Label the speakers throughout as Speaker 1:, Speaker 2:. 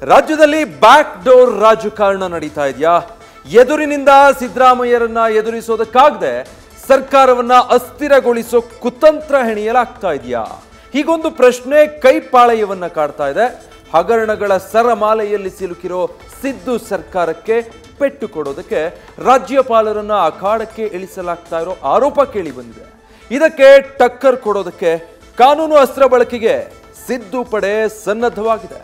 Speaker 1: ರಾಜ್ಯದಲ್ಲಿ back door ರಾಜಕಾರಣ ನಡೀತಾ ಇದೆಯಾ? ಎದುರಿನಿಂದ ಸಿದ್ದರಾಮಯ್ಯರನ್ನ ಎದುರಿಸೋದಕ್ಕಾಗದೆ ಸರ್ಕಾರವನ್ನ ಅಸ್ಥಿರಗೊಳಿಸೋ ಕುತಂತ್ರ ಹೆಣೆಯಲಾಗ್ತಾ ಇದೆಯಾ? ಹೀಗೊಂದು ಪ್ರಶ್ನೆ ಕೈಪಾಳಯವನ್ನ ಕಾಡ್ತಾ ಇದೆ. ಹಗರಣಗಳ ಸರಮಾಲೆಯಲ್ಲಿ ಸಿಲುಕಿರೋ ಸಿದ್ದು ಸರ್ಕಾರಕ್ಕೆ ಪೆಟ್ಟು ಕೊಡೋದಕ್ಕೆ ರಾಜ್ಯಪಾಲರನ್ನ ಅಖಾಡಕ್ಕೆ ಇಳಿಸಲಾಗ್ತಾ ಇರೋ ಆರೋಪ ಕೇಳಿ ಬಂದಿದೆ. ಇದಕ್ಕೆ ಟಕ್ಕರ್ ಕೊಡೋದಕ್ಕೆ ಕಾನೂನು ಅಸ್ತ್ರ ಬಳಕೆಗೆ ಸಿದ್ದು ಪಡೆ ಸನ್ನದ್ಧವಾಗಿದೆ.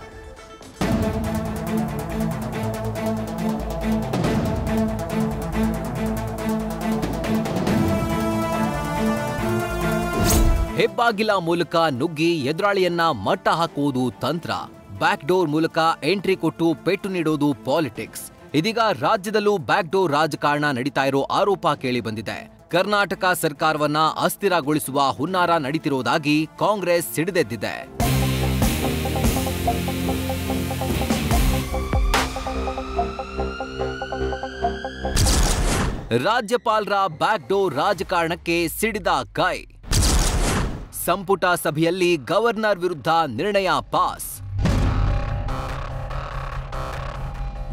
Speaker 2: ಹೆಬ್ಬಾಗಿಲ ಮೂಲಕ ನುಗ್ಗಿ ಎದುರಾಳಿಯನ್ನ ಮಟ್ಟ ಹಾಕುವುದು ತಂತ್ರ, ಬ್ಯಾಕ್ ಡೋರ್ ಮೂಲಕ ಎಂಟ್ರಿ ಕೊಟ್ಟು ಪೆಟ್ಟು ನೀಡೋದು ಪಾಲಿಟಿಕ್ಸ್. ಇದೀಗ ರಾಜ್ಯದಲ್ಲೂ ಬ್ಯಾಕ್ ಡೋರ್ ರಾಜಕಾರಣ ನಡೀತಾ ಇರೋ ಆರೋಪ ಕೇಳಿ ಬಂದಿದೆ. ಕರ್ನಾಟಕ ಸರ್ಕಾರವನ್ನ ಅಸ್ಥಿರಗೊಳಿಸುವ ಹುನ್ನಾರ ನಡೀತಿರೋದಾಗಿ ಕಾಂಗ್ರೆಸ್ ಸಿಡಿದೆದ್ದಿದೆ. ರಾಜ್ಯಪಾಲರ ಬ್ಯಾಕ್ ಡೋರ್ ರಾಜಕಾರಣಕ್ಕೆ ಸಿಡಿದ ಕೈ. ಸಂಪುಟ ಸಭೆಯಲ್ಲಿ ಗವರ್ನರ್ ವಿರುದ್ಧ ನಿರ್ಣಯ ಪಾಸ್.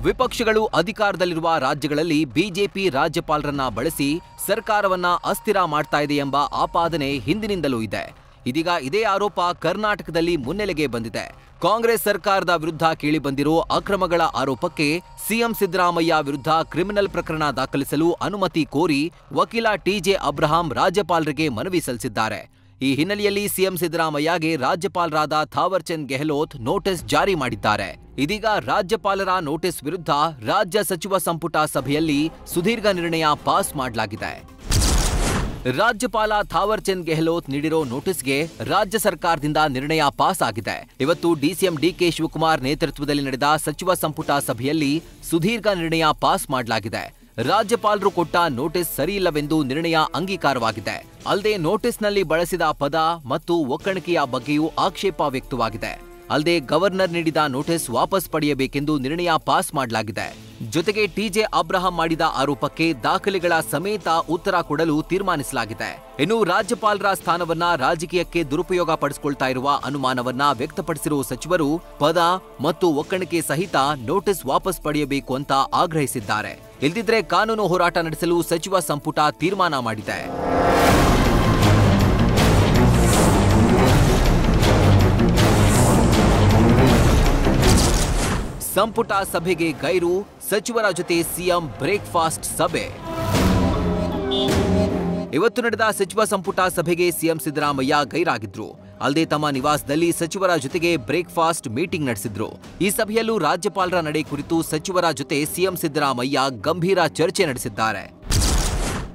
Speaker 2: ವಿಪಕ್ಷಗಳು ಅಧಿಕಾರದಲ್ಲಿರುವ ರಾಜ್ಯಗಳಲ್ಲಿ ಬಿಜೆಪಿ ರಾಜ್ಯಪಾಲರನ್ನ ಬಳಸಿ ಸರ್ಕಾರವನ್ನ ಅಸ್ಥಿರ ಮಾಡ್ತಾ ಇದೆ ಎಂಬ ಆಪಾದನೆ ಹಿಂದಿನಿಂದಲೂ ಇದೆ. ಇದೀಗ ಇದೇ ಆರೋಪ ಕರ್ನಾಟಕದಲ್ಲಿ ಮುನ್ನೆಲೆಗೆ ಬಂದಿದೆ. ಕಾಂಗ್ರೆಸ್ ಸರ್ಕಾರದ ವಿರುದ್ಧ ಕೇಳಿಬಂದಿರೋ ಅಕ್ರಮಗಳ ಆರೋಪಕ್ಕೆ ಸಿಎಂ ಸಿದ್ದರಾಮಯ್ಯ ವಿರುದ್ಧ ಕ್ರಿಮಿನಲ್ ಪ್ರಕರಣ ದಾಖಲಿಸಲು ಅನುಮತಿ ಕೋರಿ ವಕೀಲ ಟಿಜೆ ಅಬ್ರಹಾಂ ರಾಜ್ಯಪಾಲರಿಗೆ ಮನವಿ ಸಲ್ಲಿಸಿದ್ದಾರೆ. ಈ ಹಿನ್ನೆಲೆಯಲ್ಲಿ ಸಿಎಂ ಸಿದ್ದರಾಮಯ್ಯಗೆ ರಾಜ್ಯಪಾಲರಾದ ಥಾವರ್ ಚಂದ್ ಗೆಹ್ಲೋಟ್ ನೋಟಿಸ್ ಜಾರಿ ಮಾಡಿದ್ದಾರೆ. ಇದೀಗ ರಾಜ್ಯಪಾಲರ ನೋಟಿಸ್ ವಿರುದ್ಧ ರಾಜ್ಯ ಸಚಿವ ಸಂಪುಟ ಸಭೆಯಲ್ಲಿ ಸುದೀರ್ಘ ನಿರ್ಣಯ ಪಾಸ್ ಮಾಡಲಾಗಿದೆ. ರಾಜ್ಯಪಾಲ ಥಾವರ್ ಚಂದ್ ಗೆಹ್ಲೋಟ್ ನೀಡಿರೋ ನೋಟಿಸ್ಗೆ ರಾಜ್ಯ ಸರ್ಕಾರದಿಂದ ನಿರ್ಣಯ ಪಾಸ್ ಆಗಿದೆ. ಇವತ್ತು ಡಿಸಿಎಂ ಡಿಕೆ ಶಿವಕುಮಾರ್ ನೇತೃತ್ವದಲ್ಲಿ ನಡೆದ ಸಚಿವ ಸಂಪುಟ ಸಭೆಯಲ್ಲಿ ಸುದೀರ್ಘ ನಿರ್ಣಯ ಪಾಸ್ ಮಾಡಲಾಗಿದೆ. ರಾಜ್ಯಪಾಲರು ಕೊಟ್ಟ ನೋಟಿಸ್ ಸರಿಯಿಲ್ಲವೆಂದು ನಿರ್ಣಯ ಅಂಗೀಕಾರವಾಗಿದೆ. ಅಲ್ಲದೆ ನೋಟಿಸ್ನಲ್ಲಿ ಬಳಸಿದ ಪದ ಮತ್ತು ಒಕ್ಕಣಿಕೆಯ ಬಗ್ಗೆಯೂ ಆಕ್ಷೇಪ ವ್ಯಕ್ತವಾಗಿದೆ. ಅಲ್ಲದೆ ಗವರ್ನರ್ ನೀಡಿದ ನೋಟಿಸ್ ವಾಪಸ್ ಪಡೆಯಬೇಕೆಂದು ನಿರ್ಣಯ ಪಾಸ್ ಮಾಡಲಾಗಿದೆ. ಜೊತೆಗೆ ಟಿಜೆ ಅಬ್ರಹಾಂ ಮಾಡಿದ ಆರೋಪಕ್ಕೆ ದಾಖಲೆಗಳ ಸಮೇತ ಉತ್ತರ ಕೊಡಲು ತೀರ್ಮಾನಿಸಲಾಗಿದೆ. ಇನ್ನು ರಾಜ್ಯಪಾಲರ ಸ್ಥಾನವನ್ನ ರಾಜಕೀಯಕ್ಕೆ ದುರುಪಯೋಗ ಪಡಿಸಿಕೊಳ್ತಾ ಇರುವ ಅನುಮಾನವನ್ನ ವ್ಯಕ್ತಪಡಿಸಿರುವ ಸಚಿವರು ಪದ ಮತ್ತು ಒಕ್ಕಣಿಕೆ ಸಹಿತ ನೋಟಿಸ್ ವಾಪಸ್ ಪಡೆಯಬೇಕು ಅಂತ ಆಗ್ರಹಿಸಿದ್ದಾರೆ. ಇಲ್ದಿದ್ರೆ ಕಾನೂನು ಹೋರಾಟ ನಡೆಸಲು ಸಚಿವ ಸಂಪುಟ ತೀರ್ಮಾನ ಮಾಡಿದೆ. ಸಂಪುಟ ಸಭೆಗೆ ಗೈರು, ಸಚಿವರ ಜೊತೆ ಸಿಎಂ ಬ್ರೇಕ್ಫಾಸ್ಟ್ ಸಭೆ. ಇವತ್ತು ನಡೆದ ಸಚಿವ ಸಂಪುಟ ಸಭೆಗೆ ಸಿಎಂ ಸಿದ್ದರಾಮಯ್ಯ ಗೈರಾಗಿದ್ರು. ಅಲ್ಲದೆ ತಮ್ಮ ನಿವಾಸದಲ್ಲಿ ಸಚಿವರ ಜೊತೆಗೆ ಬ್ರೇಕ್ಫಾಸ್ಟ್ ಮೀಟಿಂಗ್ ನಡೆಸಿದ್ರು. ಈ ಸಭೆಯಲ್ಲೂ ರಾಜ್ಯಪಾಲರ ನಡೆ ಕುರಿತು ಸಚಿವರ ಜೊತೆ ಸಿಎಂ ಸಿದ್ದರಾಮಯ್ಯ ಗಂಭೀರ ಚರ್ಚೆ ನಡೆಸಿದ್ದಾರೆ.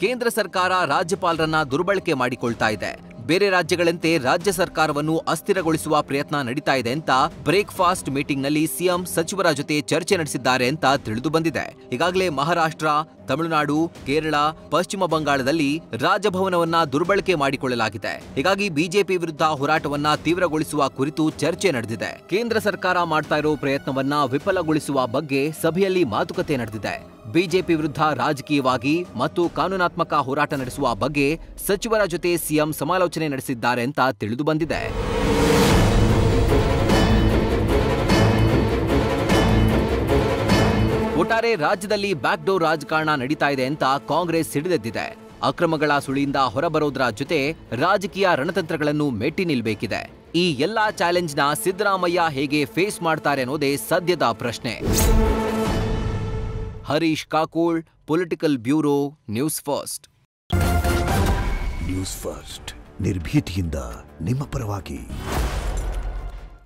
Speaker 2: ಕೇಂದ್ರ ಸರ್ಕಾರ ರಾಜ್ಯಪಾಲರನ್ನ ದುರ್ಬಳಕೆ ಮಾಡಿಕೊಳ್ತಾ ಇದೆ. ಬೇರೆ ರಾಜ್ಯಗಳಂತೆ ರಾಜ್ಯ ಸರ್ಕಾರವನ್ನು ಅಸ್ಥಿರಗೊಳಿಸುವ ಪ್ರಯತ್ನ ನಡೀತಾ ಇದೆ ಅಂತ ಬ್ರೇಕ್ಫಾಸ್ಟ್ ಮೀಟಿಂಗ್ನಲ್ಲಿ ಸಿಎಂ ಸಚಿವರ ಜೊತೆ ಚರ್ಚೆ ನಡೆಸಿದ್ದಾರೆ ಅಂತ ತಿಳಿದು ಬಂದಿದೆ. ಈಗಾಗಲೇ ಮಹಾರಾಷ್ಟ್ರ, ತಮಿಳುನಾಡು, ಕೇರಳ, ಪಶ್ಚಿಮ ಬಂಗಾಳದಲ್ಲಿ ರಾಜಭವನವನ್ನ ದುರ್ಬಳಕೆ ಮಾಡಿಕೊಳ್ಳಲಾಗಿದೆ. ಹೀಗಾಗಿ ಬಿಜೆಪಿ ವಿರುದ್ಧ ಹೋರಾಟವನ್ನ ತೀವ್ರಗೊಳಿಸುವ ಕುರಿತು ಚರ್ಚೆ ನಡೆದಿದೆ. ಕೇಂದ್ರ ಸರ್ಕಾರ ಮಾಡ್ತಾ ಇರೋ ಪ್ರಯತ್ನವನ್ನ ವಿಫಲಗೊಳಿಸುವ ಬಗ್ಗೆ ಸಭೆಯಲ್ಲಿ ಮಾತುಕತೆ ನಡೆದಿದೆ. ಬಿಜೆಪಿ ವಿರುದ್ಧ ರಾಜಕೀಯವಾಗಿ ಮತ್ತು ಕಾನೂನಾತ್ಮಕ ಹೋರಾಟ ನಡೆಸುವ ಬಗ್ಗೆ ಸಚಿವರ ಜೊತೆ ಸಿಎಂ ಸಮಾಲೋಚನೆ ನಡೆಸಿದ್ದಾರೆ ಅಂತ ತಿಳಿದು ಬಂದಿದೆ. ಒಟ್ಟಾರೆ ರಾಜ್ಯದಲ್ಲಿ ಬ್ಯಾಕ್ ಡೋರ್ ರಾಜಕಾರಣ ನಡೀತಾ ಇದೆ ಅಂತ ಕಾಂಗ್ರೆಸ್ ಸಿಡಿದೆದ್ದಿದೆ. ಅಕ್ರಮಗಳ ಸುಳಿಯಿಂದ ಹೊರಬರೋದ್ರ ಜೊತೆ ರಾಜಕೀಯ ರಣತಂತ್ರಗಳನ್ನು ಮೆಟ್ಟಿ ನಿಲ್ಬೇಕಿದೆ. ಈ ಎಲ್ಲಾ ಚಾಲೆಂಜ್ನ ಸಿದ್ದರಾಮಯ್ಯ ಹೇಗೆ ಫೇಸ್ ಮಾಡ್ತಾರೆ ಅನ್ನೋದೇ ಸದ್ಯದ ಪ್ರಶ್ನೆ. Harish Kakol, political bureau, news first.
Speaker 3: News first ನಿರ್ಭೀತಿಯಿಂದ ನಿಮ್ಮ ಪರವಾಗಿ.